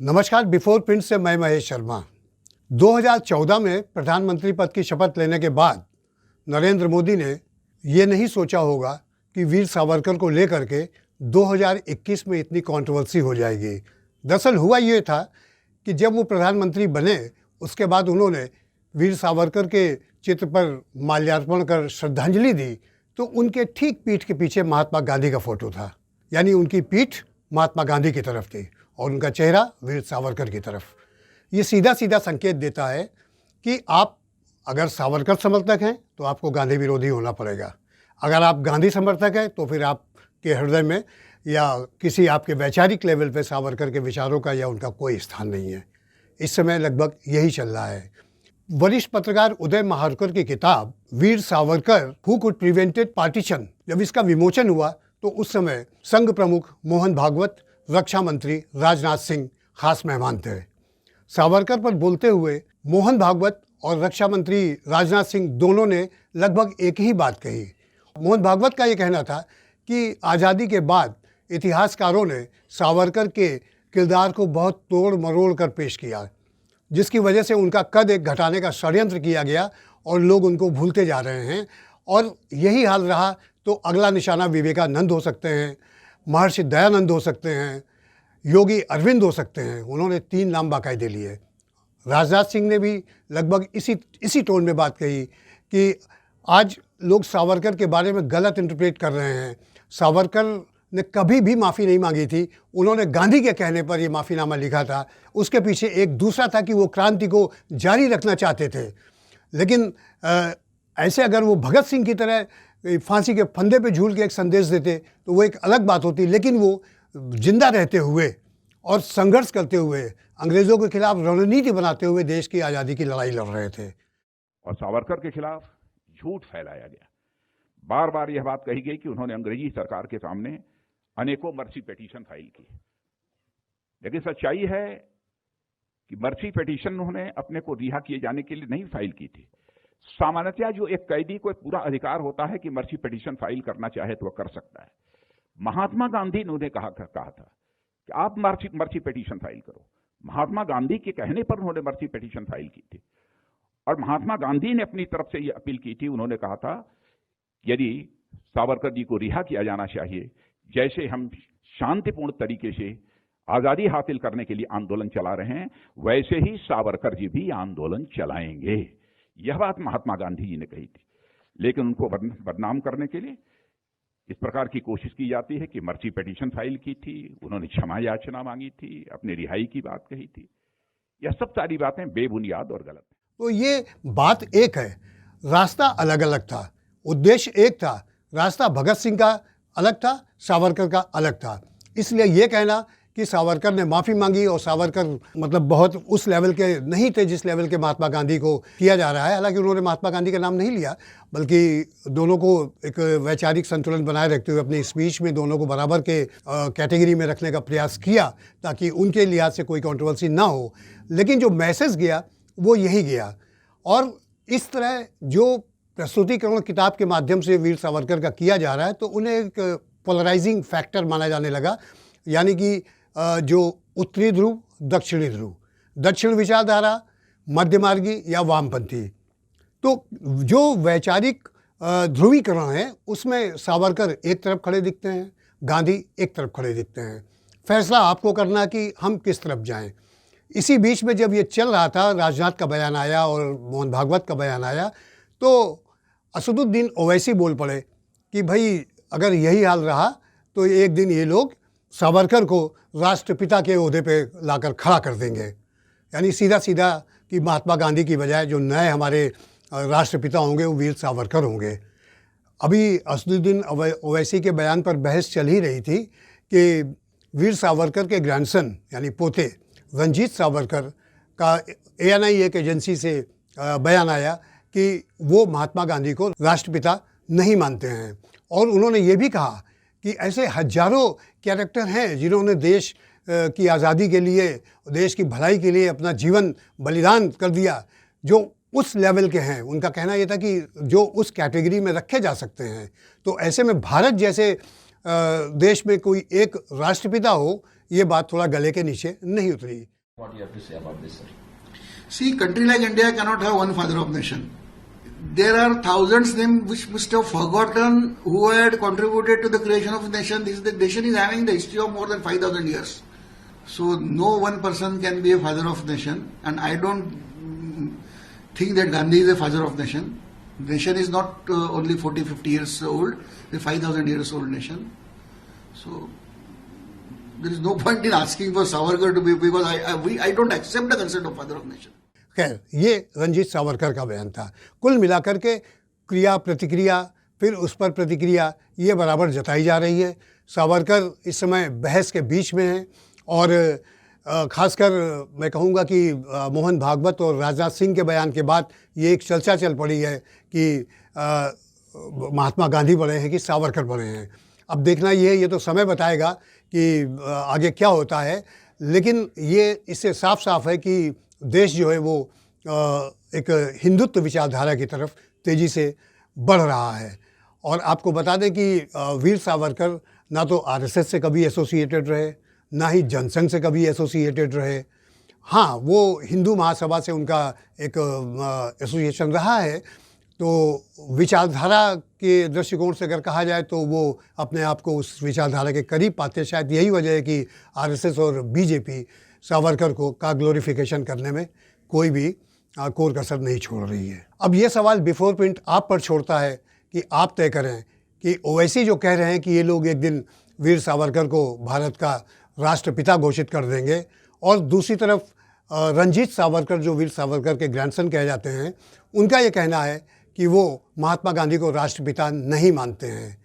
नमस्कार। Before print से मैं महेश शर्मा। 2014 में प्रधानमंत्री पद की शपथ लेने के बाद नरेंद्र मोदी ने ये नहीं सोचा होगा कि वीर सावरकर को लेकर के 2021 में इतनी कंट्रोवर्सी हो जाएगी। दरअसल हुआ ये था कि जब वो प्रधानमंत्री बने उसके बाद उन्होंने वीर सावरकर के चित्र पर माल्यार्पण कर श्रद्धांजलि दी, तो उनके ठीक पीठ के पीछे महात्मा गांधी का फोटो था। यानी उनकी पीठ महात्मा गांधी की तरफ थी और उनका चेहरा वीर सावरकर की तरफ। ये सीधा सीधा संकेत देता है कि आप अगर सावरकर समर्थक हैं तो आपको गांधी विरोधी होना पड़ेगा। अगर आप गांधी समर्थक हैं तो फिर आपके हृदय में या किसी आपके वैचारिक लेवल पे सावरकर के विचारों का या उनका कोई स्थान नहीं है। इस समय लगभग यही चल रहा है। वरिष्ठ पत्रकार उदय महारकर की किताब Veer Savarkar who could prevented partition, जब इसका विमोचन हुआ तो उस समय संघ प्रमुख मोहन भागवत, रक्षा मंत्री राजनाथ सिंह खास मेहमान थे। सावरकर पर बोलते हुए मोहन भागवत और रक्षा मंत्री राजनाथ सिंह दोनों ने लगभग एक ही बात कही। मोहन भागवत का ये कहना था कि आज़ादी के बाद इतिहासकारों ने सावरकर के किरदार को बहुत तोड़ मरोड़ कर पेश किया, जिसकी वजह से उनका कद एक घटाने का षड्यंत्र किया गया और लोग उनको भूलते जा रहे हैं। और यही हाल रहा तो अगला निशाना विवेकानंद हो सकते हैं, महर्षि दयानंद हो सकते हैं, योगी अरविंद हो सकते हैं। उन्होंने 3 नाम बाकायदे लिए। राजनाथ सिंह ने भी लगभग इसी टोन में बात कही कि आज लोग सावरकर के बारे में गलत इंटरप्रेट कर रहे हैं। सावरकर ने कभी भी माफ़ी नहीं मांगी थी, उन्होंने गांधी के कहने पर ये माफ़ीनामा लिखा था। उसके पीछे एक दूसरा था कि वो क्रांति को जारी रखना चाहते थे। लेकिन ऐसे अगर वो भगत सिंह की तरह फांसी के फंदे पे झूल के एक संदेश देते तो वो एक अलग बात होती, लेकिन वो जिंदा रहते हुए और संघर्ष करते हुए अंग्रेज़ों के खिलाफ रणनीति बनाते हुए देश की आज़ादी की लड़ाई लड़ रहे थे। और सावरकर के खिलाफ झूठ फैलाया गया। बार बार यह बात कही गई कि उन्होंने अंग्रेजी सरकार के सामने अनेकों मर्सी पिटीशन फाइल की, लेकिन सच्चाई है कि मर्सी पिटीशन उन्होंने अपने को रिहा किए जाने के लिए नहीं फाइल की थी। सामान्यतः जो एक कैदी को पूरा अधिकार होता है कि मर्सी पिटीशन फाइल करना चाहे तो वह कर सकता है। महात्मा गांधी ने उन्हें कहा था कि आप मर्सी पिटीशन फाइल करो। महात्मा गांधी के कहने पर उन्होंने मर्सी पिटीशन फाइल की थी और महात्मा गांधी ने अपनी तरफ से यह अपील की थी। उन्होंने कहा था यदि सावरकर जी को रिहा किया जाना चाहिए, जैसे हम शांतिपूर्ण तरीके से आजादी हासिल करने के लिए आंदोलन चला रहे हैं, वैसे ही सावरकर जी भी आंदोलन चलाएंगे। यह बात महात्मा गांधी जी ने कही थी। लेकिन उनको बदनाम करने के लिए इस प्रकार की कोशिश की जाती है कि मर्सी पिटीशन फाइल की थी, उन्होंने क्षमा याचना मांगी थी, अपनी रिहाई की बात कही थी। यह सब सारी बातें बेबुनियाद और गलत है। तो ये बात एक है, रास्ता अलग अलग था, उद्देश्य एक था। रास्ता भगत सिंह का अलग था, सावरकर का अलग था। इसलिए ये कहना कि सावरकर ने माफ़ी मांगी और सावरकर मतलब बहुत उस लेवल के नहीं थे जिस लेवल के महात्मा गांधी को किया जा रहा है। हालांकि उन्होंने महात्मा गांधी का नाम नहीं लिया, बल्कि दोनों को एक वैचारिक संतुलन बनाए रखते हुए अपनी स्पीच में दोनों को बराबर के कैटेगरी में रखने का प्रयास किया ताकि उनके लिहाज से कोई कंट्रोवर्सी ना हो। लेकिन जो मैसेज गया वो यही गया। और इस तरह जो प्रस्तुतिकरण किताब के माध्यम से वीर सावरकर का किया जा रहा है तो उन्हें एक पोलराइजिंग फैक्टर माना जाने लगा। यानी कि जो उत्तरी ध्रुव, दक्षिणी ध्रुव, दक्षिण विचारधारा, मध्यमार्गी या वामपंथी। तो जो वैचारिक ध्रुवीकरण है उसमें सावरकर एक तरफ खड़े दिखते हैं, गांधी एक तरफ खड़े दिखते हैं। फैसला आपको करना कि हम किस तरफ जाएं। इसी बीच में जब ये चल रहा था, राजनाथ का बयान आया और मोहन भागवत का बयान आया, तो असदुद्दीन ओवैसी बोल पड़े कि भाई अगर यही हाल रहा तो एक दिन ये लोग सावरकर को राष्ट्रपिता के ओहदे पे लाकर खड़ा कर देंगे। यानी सीधा सीधा कि महात्मा गांधी की बजाय जो नए हमारे राष्ट्रपिता होंगे वो वीर सावरकर होंगे। अभी असदुद्दीन ओवैसी के बयान पर बहस चल ही रही थी कि वीर सावरकर के ग्रैंडसन यानी पोते रंजीत सावरकर का ANI एक एजेंसी से बयान आया कि वो महात्मा गांधी को राष्ट्रपिता नहीं मानते हैं। और उन्होंने ये भी कहा कि ऐसे हजारों कैरेक्टर हैं जिन्होंने देश की आज़ादी के लिए, देश की भलाई के लिए अपना जीवन बलिदान कर दिया, जो उस लेवल के हैं। उनका कहना यह था कि जो उस कैटेगरी में रखे जा सकते हैं। तो ऐसे में भारत जैसे देश में कोई एक राष्ट्रपिता हो ये बात थोड़ा गले के नीचे नहीं उतरी। What you have to say about this, sir? See, country like India cannot have one father of nation. There are thousands names which must have forgotten who had contributed to the creation of the nation. The nation is having the history of more than 5,000 years. So no one person can be a father of nation. And I don't think that Gandhi is a father of nation. The nation is not only 40, 50 years old. It's a 5,000 years old nation. So there is no point in asking for Savarkar to be, because I don't accept the concept of father of nation. खैर, ये रंजीत सावरकर का बयान था। कुल मिलाकर के क्रिया प्रतिक्रिया फिर उस पर प्रतिक्रिया ये बराबर जताई जा रही है। सावरकर इस समय बहस के बीच में हैं और ख़ासकर मैं कहूँगा कि मोहन भागवत और राजनाथ सिंह के बयान के बाद ये एक चर्चा चल पड़ी है कि महात्मा गांधी बड़े हैं कि सावरकर बड़े हैं। अब देखना ये तो समय बताएगा कि आगे क्या होता है, लेकिन ये इससे साफ साफ है कि देश जो है वो एक हिंदुत्व विचारधारा की तरफ तेज़ी से बढ़ रहा है। और आपको बता दें कि वीर सावरकर ना तो आरएसएस से कभी एसोसिएटेड रहे, ना ही जनसंघ से कभी एसोसिएटेड रहे। हाँ, वो हिंदू महासभा से उनका एक एसोसिएशन रहा है। तो विचारधारा के दृष्टिकोण से अगर कहा जाए तो वो अपने आप को उस विचारधारा के करीब पाते हैं। शायद यही वजह है कि आरएसएस और बीजेपी सावरकर का ग्लोरिफिकेशन करने में कोई भी कोर कसर नहीं छोड़ रही है। अब ये सवाल बिफोर प्रिंट आप पर छोड़ता है कि आप तय करें कि ओवैसी जो कह रहे हैं कि ये लोग एक दिन वीर सावरकर को भारत का राष्ट्रपिता घोषित कर देंगे, और दूसरी तरफ रंजीत सावरकर जो वीर सावरकर के ग्रैंडसन कहे जाते हैं, उनका ये कहना है कि वो महात्मा गांधी को राष्ट्रपिता नहीं मानते हैं।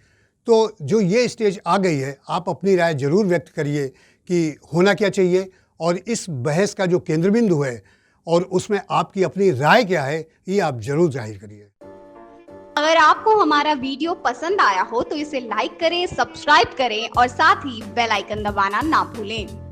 तो जो ये स्टेज आ गई है, आप अपनी राय ज़रूर व्यक्त करिए कि होना क्या चाहिए, और इस बहस का जो केंद्र बिंदु है और उसमें आपकी अपनी राय क्या है, ये आप ज़रूर जाहिर करिए। अगर आपको हमारा वीडियो पसंद आया हो तो इसे लाइक करें, सब्सक्राइब करें और साथ ही बेल आइकन दबाना ना भूलें।